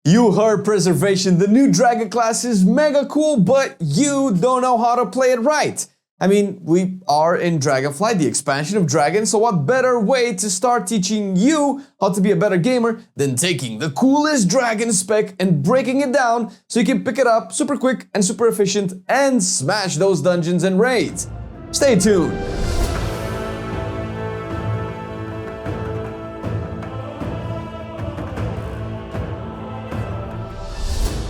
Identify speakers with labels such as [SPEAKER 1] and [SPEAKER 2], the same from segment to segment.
[SPEAKER 1] You heard Preservation, the new dragon class is mega cool, but you don't know how to play it right. I mean, we are in Dragonflight, the expansion of Dragon, so what better way to start teaching you how to be a better gamer than taking the coolest dragon spec and breaking it down so you can pick it up super quick and super efficient and smash those dungeons and raids. Stay tuned.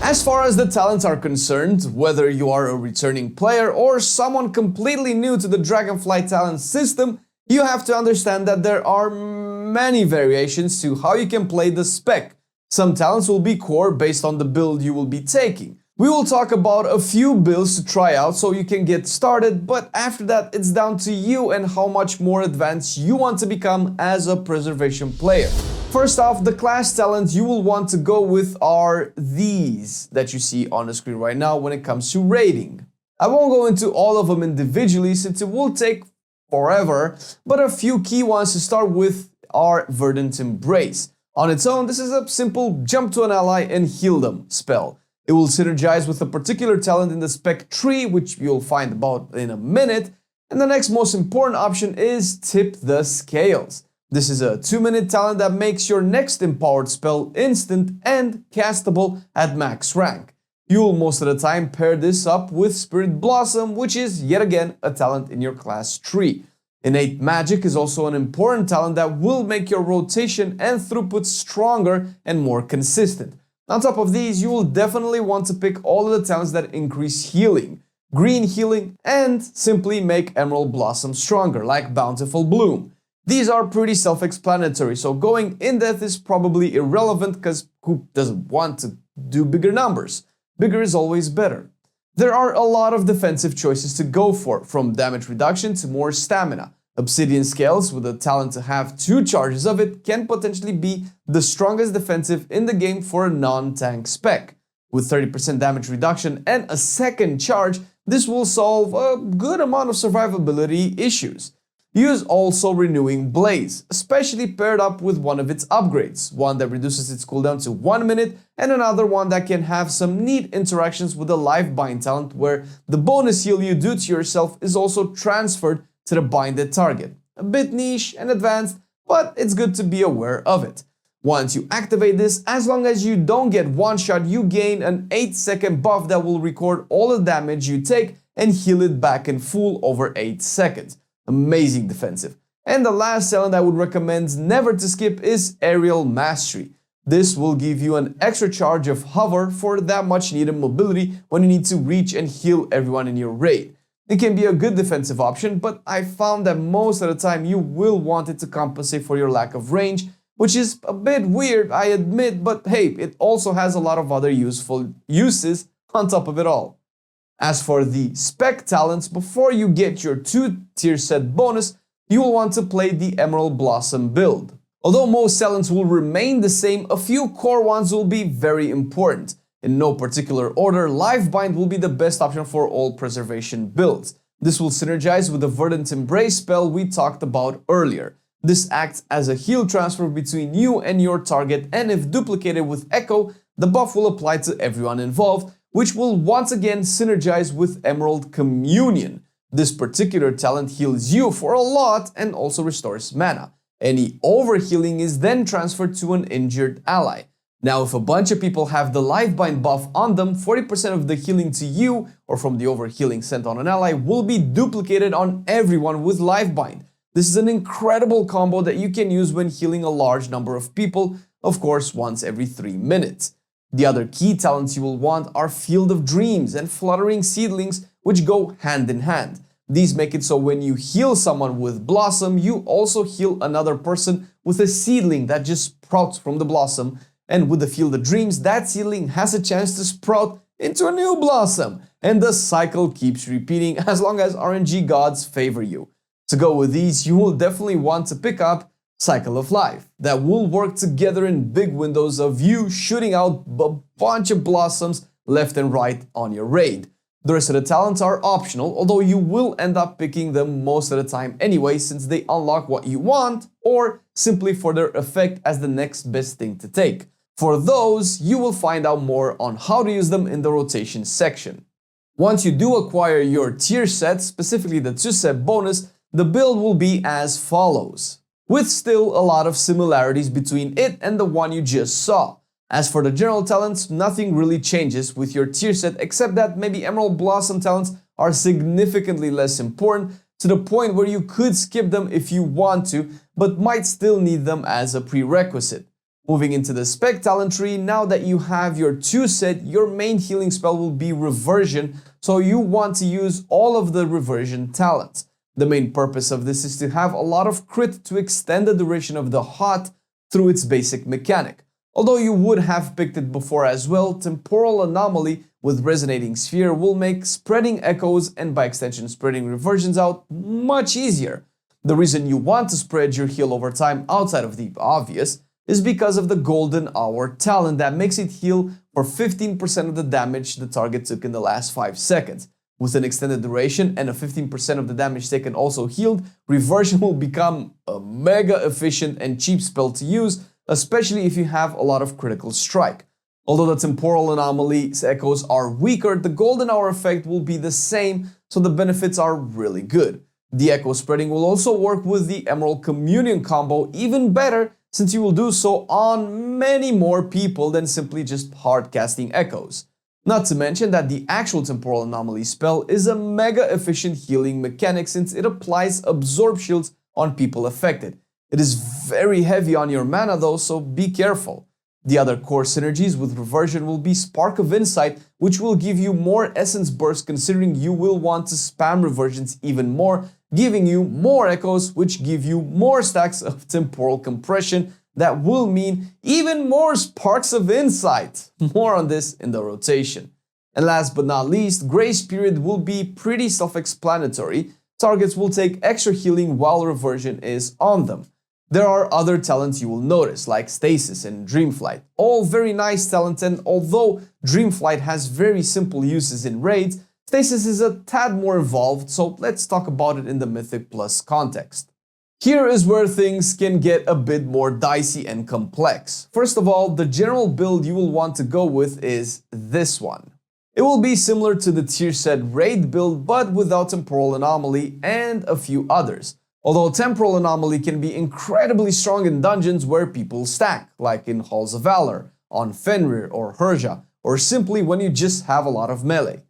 [SPEAKER 1] As far as the talents are concerned, whether you are a returning player or someone completely new to the Dragonflight talent system, you have to understand that there are many variations to how you can play the spec. Some talents will be core based on the build you will be taking. We will talk about a few builds to try out so you can get started, but after that it's down to you and how much more advanced you want to become as a Preservation player. First off, the class talents you will want to go with are these that you see on the screen right now when it comes to raiding. I won't go into all of them individually since it will take forever, but a few key ones to start with are Verdant Embrace. On its own, this is a simple jump to an ally and heal them spell. It will synergize with a particular talent in the spec tree, which you'll find about in a minute, and the next most important option is Tip the Scales. This is a 2-minute talent that makes your next empowered spell instant and castable at max rank. You'll most of the time pair this up with Spirit Blossom, which is yet again a talent in your class tree. Innate Magic is also an important talent that will make your rotation and throughput stronger and more consistent. On top of these, you will definitely want to pick all of the talents that increase healing, green healing, and simply make Emerald Blossom stronger, like Bountiful Bloom. These are pretty self-explanatory, so going in depth is probably irrelevant because who doesn't want to do bigger numbers? Bigger is always better. There are a lot of defensive choices to go for, from damage reduction to more stamina. Obsidian Scales, with a talent to have 2 charges of it, can potentially be the strongest defensive in the game for a non-tank spec. With 30% damage reduction and a second charge, this will solve a good amount of survivability issues. Use also Renewing Blaze, especially paired up with one of its upgrades, one that reduces its cooldown to 1 minute and another one that can have some neat interactions with the Life Bind talent where the bonus heal you do to yourself is also transferred to the binded target. A bit niche and advanced, but it's good to be aware of it. Once you activate this, as long as you don't get one shot, you gain an 8-second buff that will record all the damage you take and heal it back in full over 8 seconds. Amazing defensive. And the last talent I would recommend never to skip is Aerial Mastery. This will give you an extra charge of hover for that much needed mobility when you need to reach and heal everyone in your raid. It can be a good defensive option, but I found that most of the time you will want it to compensate for your lack of range, which is a bit weird, I admit, but hey, it also has a lot of other useful uses on top of it all. As for the spec talents, before you get your 2-tier set bonus, you will want to play the Emerald Blossom build. Although most talents will remain the same, a few core ones will be very important. In no particular order, Life Bind will be the best option for all Preservation builds. This will synergize with the Verdant Embrace spell we talked about earlier. This acts as a heal transfer between you and your target, and if duplicated with Echo, the buff will apply to everyone involved, which will once again synergize with Emerald Communion. This particular talent heals you for a lot and also restores mana. Any overhealing is then transferred to an injured ally. Now, if a bunch of people have the Life Bind buff on them, 40% of the healing to you or from the overhealing sent on an ally will be duplicated on everyone with Life Bind. This is an incredible combo that you can use when healing a large number of people, of course once every 3 minutes. The other key talents you will want are Field of Dreams and Fluttering Seedlings, which go hand in hand. These make it so when you heal someone with Blossom, you also heal another person with a seedling that just sprouts from the Blossom. And with the Field of Dreams, that seedling has a chance to sprout into a new Blossom. And the cycle keeps repeating as long as RNG gods favor you. To go with these, you will definitely want to pick up Cycle of Life, that will work together in big windows of you shooting out a bunch of blossoms left and right on your raid. The rest of the talents are optional, although you will end up picking them most of the time anyway since they unlock what you want or simply for their effect as the next best thing to take. For those, you will find out more on how to use them in the rotation section. Once you do acquire your tier set, specifically the 2-set bonus, the build will be as follows, with still a lot of similarities between it and the one you just saw. As for the general talents, nothing really changes with your tier set except that maybe Emerald Blossom talents are significantly less important, to the point where you could skip them if you want to, but might still need them as a prerequisite. Moving into the spec talent tree, now that you have your 2-set, your main healing spell will be Reversion, so you want to use all of the Reversion talents. The main purpose of this is to have a lot of crit to extend the duration of the hot through its basic mechanic. Although you would have picked it before as well, Temporal Anomaly with Resonating Sphere will make spreading echoes and by extension spreading reversions out much easier. The reason you want to spread your heal over time outside of the obvious is because of the Golden Hour talent that makes it heal for 15% of the damage the target took in the last 5 seconds. With an extended duration and a 15% of the damage taken also healed, Reversion will become a mega efficient and cheap spell to use, especially if you have a lot of critical strike. Although the Temporal Anomaly's echoes are weaker, the Golden Hour effect will be the same, so the benefits are really good. The echo spreading will also work with the Emerald Communion combo even better, since you will do so on many more people than simply just hard casting echoes. Not to mention that the actual Temporal Anomaly spell is a mega efficient healing mechanic since it applies absorb shields on people affected. It is very heavy on your mana though, so be careful. The other core synergies with Reversion will be Spark of Insight, which will give you more essence bursts considering you will want to spam Reversions even more, giving you more echoes, which give you more stacks of temporal compression that will mean even more sparks of insight. More on this in the rotation. And last but not least, Grace Period will be pretty self-explanatory. Targets will take extra healing while Reversion is on them. There are other talents you will notice, like Stasis and Dreamflight. All very nice talents, and although Dreamflight has very simple uses in raids, Stasis is a tad more involved, so let's talk about it in the Mythic Plus context. Here is where things can get a bit more dicey and complex. First of all, the general build you will want to go with is this one. It will be similar to the tier set raid build, but without Temporal Anomaly and a few others. Although Temporal Anomaly can be incredibly strong in dungeons where people stack, like in Halls of Valor, on Fenrir or Herja, or simply when you just have a lot of melee.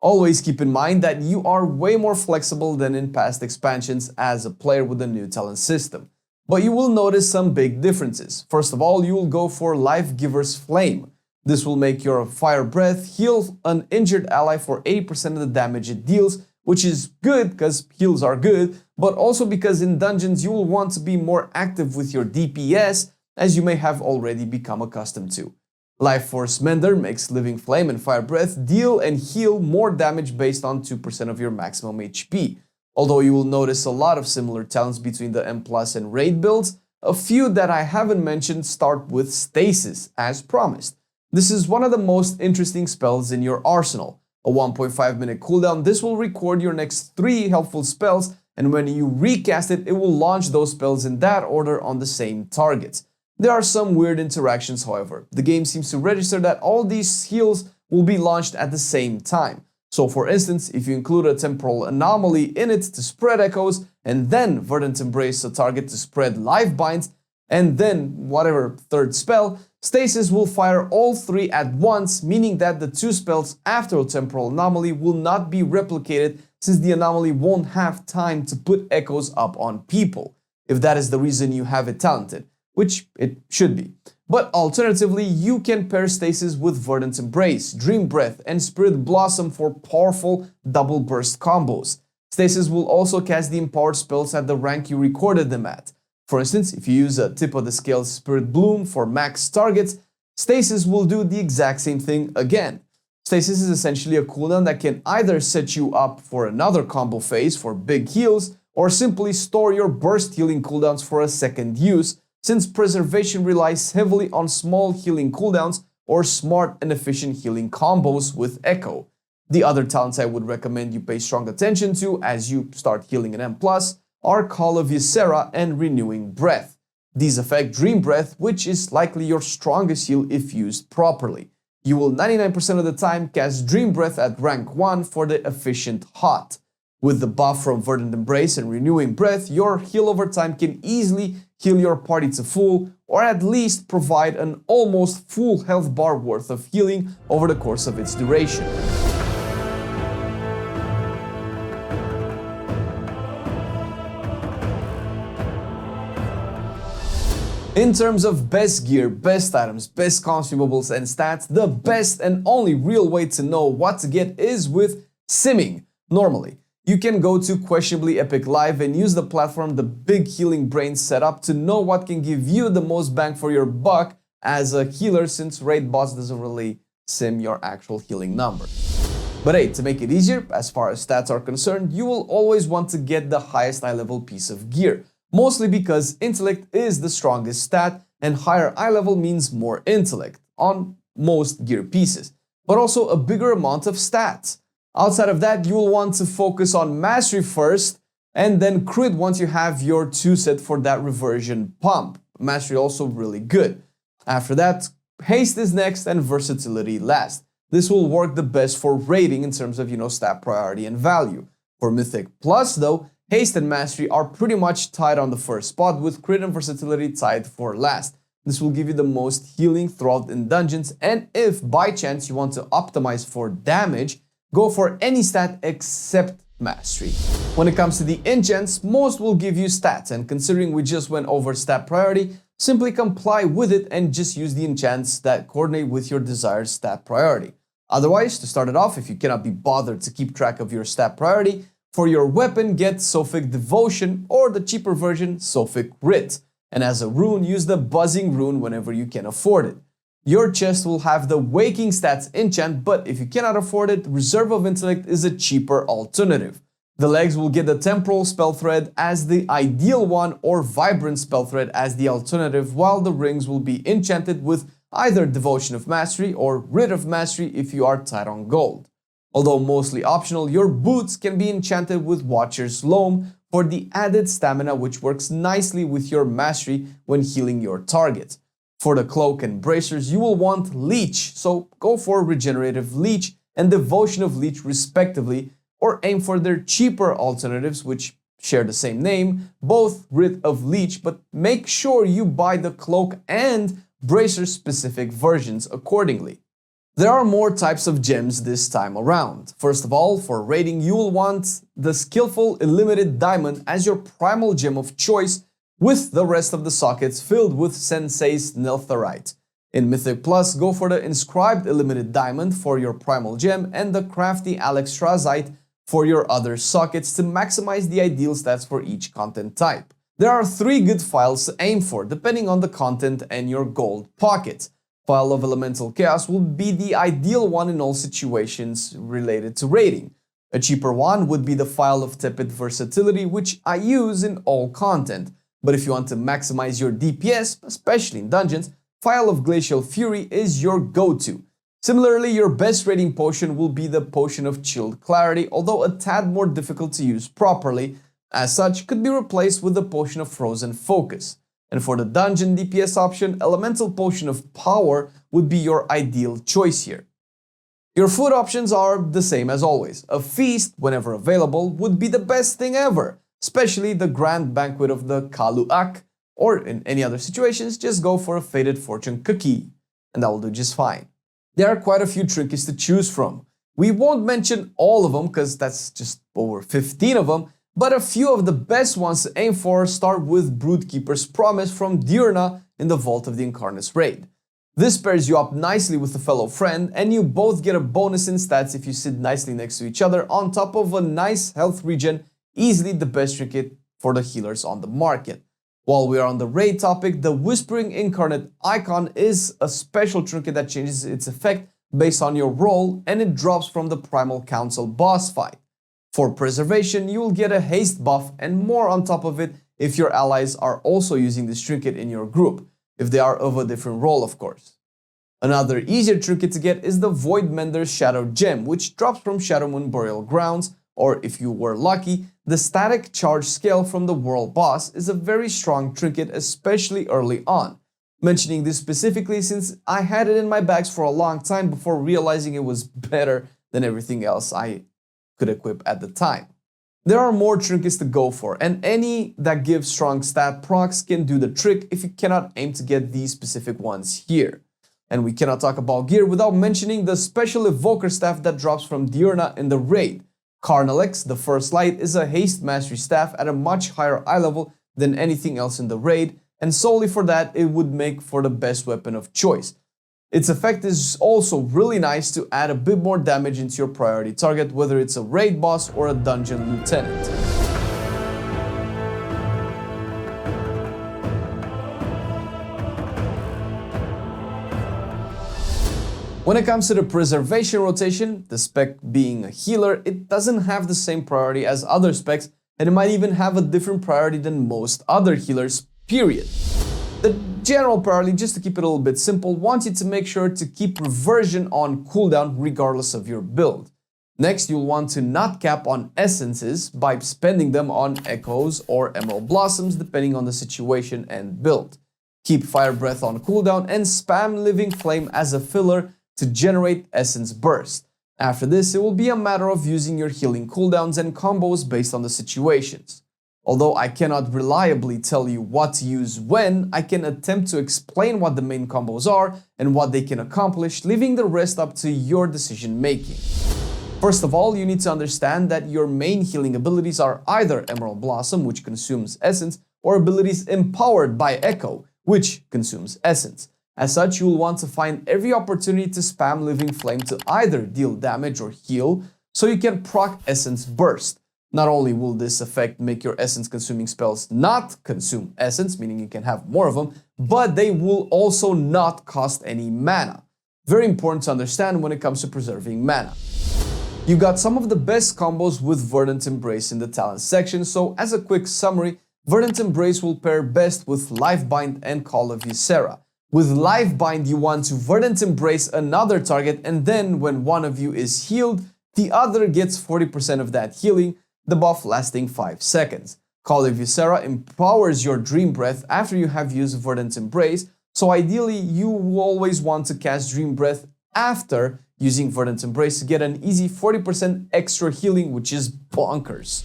[SPEAKER 1] Always keep in mind that you are way more flexible than in past expansions as a player with the new talent system. But you will notice some big differences. First of all, you will go for Life Giver's Flame. This will make your Fire Breath heal an injured ally for 80% of the damage it deals, which is good because heals are good, but also because in dungeons you will want to be more active with your DPS, as you may have already become accustomed to. Life Force Mender makes Living Flame and Fire Breath deal and heal more damage based on 2% of your maximum HP. Although you will notice a lot of similar talents between the M+ and Raid builds, a few that I haven't mentioned start with Stasis, as promised. This is one of the most interesting spells in your arsenal. A 1.5 minute cooldown, this will record your next 3 helpful spells, and when you recast it, it will launch those spells in that order on the same targets. There are some weird interactions, however. The game seems to register that all these heals will be launched at the same time. So for instance, if you include a Temporal Anomaly in it to spread echoes, and then Verdant Embrace a target to spread life binds, and then whatever third spell, Stasis will fire all 3 at once, meaning that the 2 spells after a Temporal Anomaly will not be replicated since the anomaly won't have time to put echoes up on people, if that is the reason you have it talented, which it should be. But alternatively, you can pair Stasis with Verdant Embrace, Dream Breath, and Spirit Blossom for powerful double burst combos. Stasis will also cast the empowered spells at the rank you recorded them at. For instance, if you use a tip of the scale Spirit Bloom for max targets, Stasis will do the exact same thing again. Stasis is essentially a cooldown that can either set you up for another combo phase for big heals, or simply store your burst healing cooldowns for a second use, since Preservation relies heavily on small healing cooldowns or smart and efficient healing combos with Echo. The other talents I would recommend you pay strong attention to as you start healing an M+, are Call of Ysera and Renewing Breath. These affect Dream Breath, which is likely your strongest heal if used properly. You will 99% of the time cast Dream Breath at rank 1 for the efficient hot. With the buff from Verdant Embrace and Renewing Breath, your heal over time can easily heal your party to full, or at least provide an almost full health bar worth of healing over the course of its duration. In terms of best gear, best items, best consumables and stats, the best and only real way to know what to get is with simming. Normally, you can go to Questionably Epic Live and use the platform the Big Healing Brain set up to know what can give you the most bang for your buck as a healer, since raid boss doesn't really sim your actual healing number. But hey, to make it easier, as far as stats are concerned, you will always want to get the highest eye level piece of gear. Mostly because intellect is the strongest stat, and higher eye level means more intellect on most gear pieces, but also a bigger amount of stats. Outside of that, you will want to focus on mastery first, and then crit once you have your 2 set for that reversion pump. Mastery also really good. After that, haste is next and versatility last. This will work the best for rating in terms of, stat priority and value. For Mythic Plus though, haste and mastery are pretty much tied on the first spot, with crit and versatility tied for last. This will give you the most healing throughout in dungeons, and if by chance you want to optimize for damage, go for any stat except mastery. When it comes to the enchants, most will give you stats, and considering we just went over stat priority, simply comply with it and just use the enchants that coordinate with your desired stat priority. Otherwise, to start it off, if you cannot be bothered to keep track of your stat priority, for your weapon, get Sophic Devotion, or the cheaper version, Sophic Writ. And as a rune, use the Buzzing rune whenever you can afford it. Your chest will have the Waking Stats enchant, but if you cannot afford it, Reserve of Intellect is a cheaper alternative. The legs will get the Temporal Spell Thread as the ideal one, or Vibrant Spell Thread as the alternative, while the rings will be enchanted with either Devotion of Mastery or Writ of Mastery if you are tight on gold. Although mostly optional, your boots can be enchanted with Watcher's Loam for the added stamina, which works nicely with your mastery when healing your target. For the cloak and bracers, you will want Leech, so go for Regenerative Leech and Devotion of Leech respectively, or aim for their cheaper alternatives which share the same name, both Writ of Leech, but make sure you buy the cloak and bracer specific versions accordingly. There are more types of gems this time around. First of all, for raiding, you will want the Skillful Illimited Diamond as your primal gem of choice, with the rest of the sockets filled with Sensei's Neltharite. In Mythic Plus, go for the Inscribed Illimited Diamond for your primal gem and the Crafty Alexstrasite for your other sockets to maximize the ideal stats for each content type. There are 3 good files to aim for, depending on the content and your gold pocket. File of Elemental Chaos will be the ideal one in all situations related to raiding. A cheaper one would be the File of Tepid Versatility, which I use in all content. But if you want to maximize your DPS, especially in dungeons, File of Glacial Fury is your go-to. Similarly, your best raiding potion will be the Potion of Chilled Clarity, although a tad more difficult to use properly. As such, could be replaced with the Potion of Frozen Focus. And for the dungeon DPS option, Elemental Potion of Power would be your ideal choice here. Your food options are the same as always. A feast, whenever available, would be the best thing ever, especially the Grand Banquet of the Kalu'ak, or in any other situations, just go for a Fated Fortune cookie, and that will do just fine. There are quite a few trinkets to choose from. We won't mention all of them because that's just over 15 of them, but a few of the best ones to aim for start with Broodkeeper's Promise from Diurna in the Vault of the Incarnates raid. This pairs you up nicely with a fellow friend, and you both get a bonus in stats if you sit nicely next to each other on top of a nice health regen, easily the best trinket for the healers on the market. While we are on the raid topic, the Whispering Incarnate icon is a special trinket that changes its effect based on your role, and it drops from the Primal Council boss fight. For Preservation, you will get a haste buff and more on top of it if your allies are also using this trinket in your group, if they are of a different role of course. Another easier trinket to get is the Void Mender's Shadow Gem, which drops from Shadowmoon Burial Grounds or if you were lucky, the static charge scale from the world boss is a very strong trinket, especially early on. Mentioning this specifically since I had it in my bags for a long time before realizing it was better than everything else I could equip at the time. There are more trinkets to go for, and any that give strong stat procs can do the trick if you cannot aim to get these specific ones here. And we cannot talk about gear without mentioning the special evoker staff that drops from Diurna in the raid. Carnalex, the first light, is a haste mastery staff at a much higher eye level than anything else in the raid, and solely for that it would make for the best weapon of choice. Its effect is also really nice to add a bit more damage into your priority target, whether it's a raid boss or a dungeon lieutenant. When it comes to the preservation rotation, the spec being a healer, it doesn't have the same priority as other specs, and it might even have a different priority than most other healers, period. The general priority, just to keep it a little bit simple, wants you to make sure to keep reversion on cooldown regardless of your build. Next, you'll want to not cap on essences by spending them on echoes or emerald blossoms depending on the situation and build. Keep fire breath on cooldown and spam living flame as a filler to generate essence burst. After this, it will be a matter of using your healing cooldowns and combos based on the situations. Although I cannot reliably tell you what to use when, I can attempt to explain what the main combos are and what they can accomplish, leaving the rest up to your decision making. First of all, you need to understand that your main healing abilities are either Emerald Blossom, which consumes essence, or abilities empowered by Echo, which consumes essence. As such, you will want to find every opportunity to spam Living Flame to either deal damage or heal, so you can proc Essence Burst. Not only will this effect make your essence-consuming spells not consume essence, meaning you can have more of them, but they will also not cost any mana. Very important to understand when it comes to preserving mana. You got some of the best combos with Verdant Embrace in the talent section, so as a quick summary, Verdant Embrace will pair best with Lifebind and Call of Ysera. With Lifebind, you want to Verdant Embrace another target, and then when one of you is healed, the other gets 40% of that healing, the buff lasting 5 seconds. Call of Ysera empowers your Dream Breath after you have used Verdant Embrace, so ideally you will always want to cast Dream Breath after using Verdant Embrace to get an easy 40% extra healing, which is bonkers.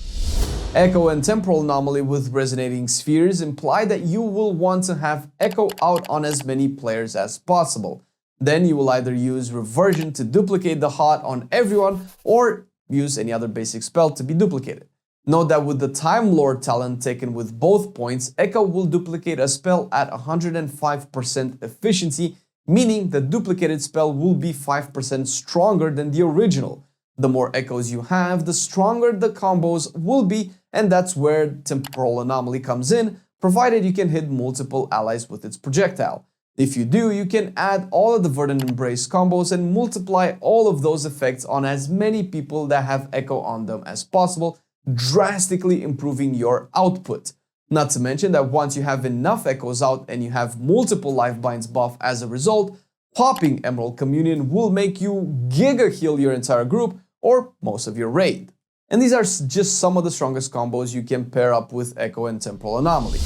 [SPEAKER 1] Echo and Temporal Anomaly with Resonating Spheres imply that you will want to have Echo out on as many players as possible. Then you will either use Reversion to duplicate the HOT on everyone, or use any other basic spell to be duplicated. Note that with the Time Lord talent taken with both points, Echo will duplicate a spell at 105% efficiency, meaning the duplicated spell will be 5% stronger than the original. The more echoes you have, the stronger the combos will be, and that's where Temporal Anomaly comes in, provided you can hit multiple allies with its projectile. If you do, you can add all of the Verdant Embrace combos and multiply all of those effects on as many people that have Echo on them as possible, drastically improving your output. Not to mention that once you have enough Echoes out and you have multiple Lifebinds buff as a result, popping Emerald Communion will make you giga heal your entire group or most of your raid. And these are just some of the strongest combos you can pair up with Echo and Temporal Anomaly.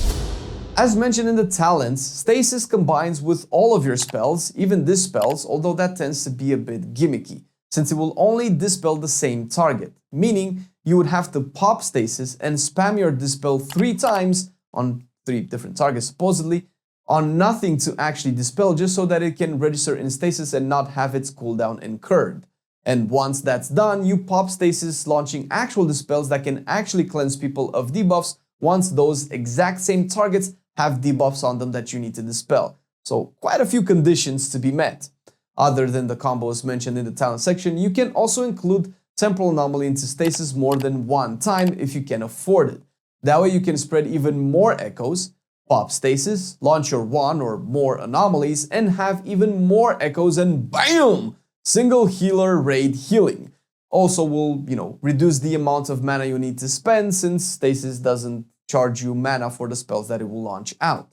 [SPEAKER 1] As mentioned in the talents, Stasis combines with all of your spells, even Dispels, although that tends to be a bit gimmicky, since it will only dispel the same target, meaning you would have to pop Stasis and spam your Dispel 3 times on 3 different targets supposedly, on nothing to actually dispel just so that it can register in Stasis and not have its cooldown incurred. And once that's done, you pop Stasis, launching actual dispels that can actually cleanse people of debuffs once those exact same targets have debuffs on them that you need to dispel. So quite a few conditions to be met. Other than the combos mentioned in the talent section, you can also include Temporal Anomaly into Stasis more than one time if you can afford it. That way you can spread even more echoes, pop Stasis, launch your one or more anomalies, and have even more echoes, and BAM! Single healer raid healing. Also will, reduce the amount of mana you need to spend, since Stasis doesn't charge you mana for the spells that it will launch out.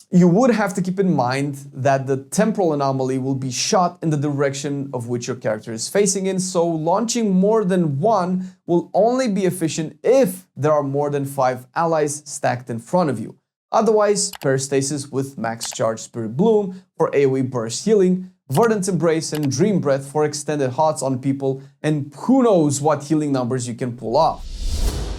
[SPEAKER 1] You would have to keep in mind that the temporal anomaly will be shot in the direction of which your character is facing in, so launching more than one will only be efficient if there are more than 5 allies stacked in front of you. Otherwise, pair stasis with max charge Spirit Bloom for AoE burst healing, Verdant Embrace and Dream Breath for extended HOTS on people, and who knows what healing numbers you can pull off.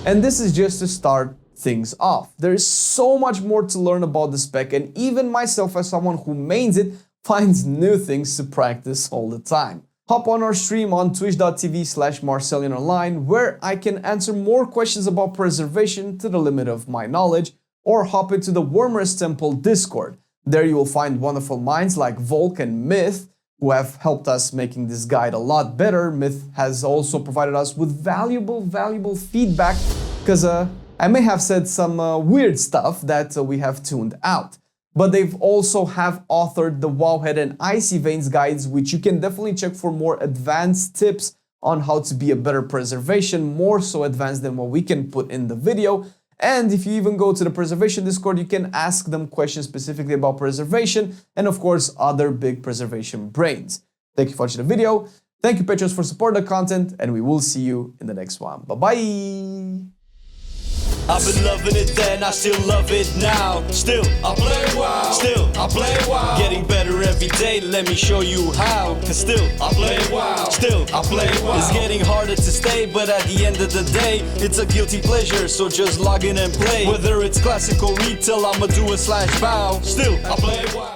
[SPEAKER 1] And this is just to start things off. There is so much more to learn about the spec, and even myself as someone who mains it finds new things to practice all the time. Hop on our stream on twitch.tv/Marcelian Online, where I can answer more questions about preservation to the limit of my knowledge, or hop into the Wormrest Temple Discord. There you will find wonderful minds like Volk and Myth, who have helped us making this guide a lot better. Myth has also provided us with valuable feedback, because I may have said some weird stuff that we have tuned out. But they've also have authored the Wowhead and Icy Veins guides, which you can definitely check for more advanced tips on how to be a better preservation, more so advanced than what we can put in the video. And if you even go to the Preservation Discord, you can ask them questions specifically about preservation and of course other big preservation brains. Thank you for watching the video. Thank you patrons for supporting the content, and we will see you in the next one. Bye-bye!
[SPEAKER 2] I've been loving it then, I still love it now. Still, I play WoW. Still, I play WoW. Getting better every day, let me show you how. Cause still, I play WoW. Still, I play WoW. It's getting harder to stay, but at the end of the day, it's a guilty pleasure, so just log in and play. Whether it's classic or retail, I'ma do a /bow. Still, I play WoW.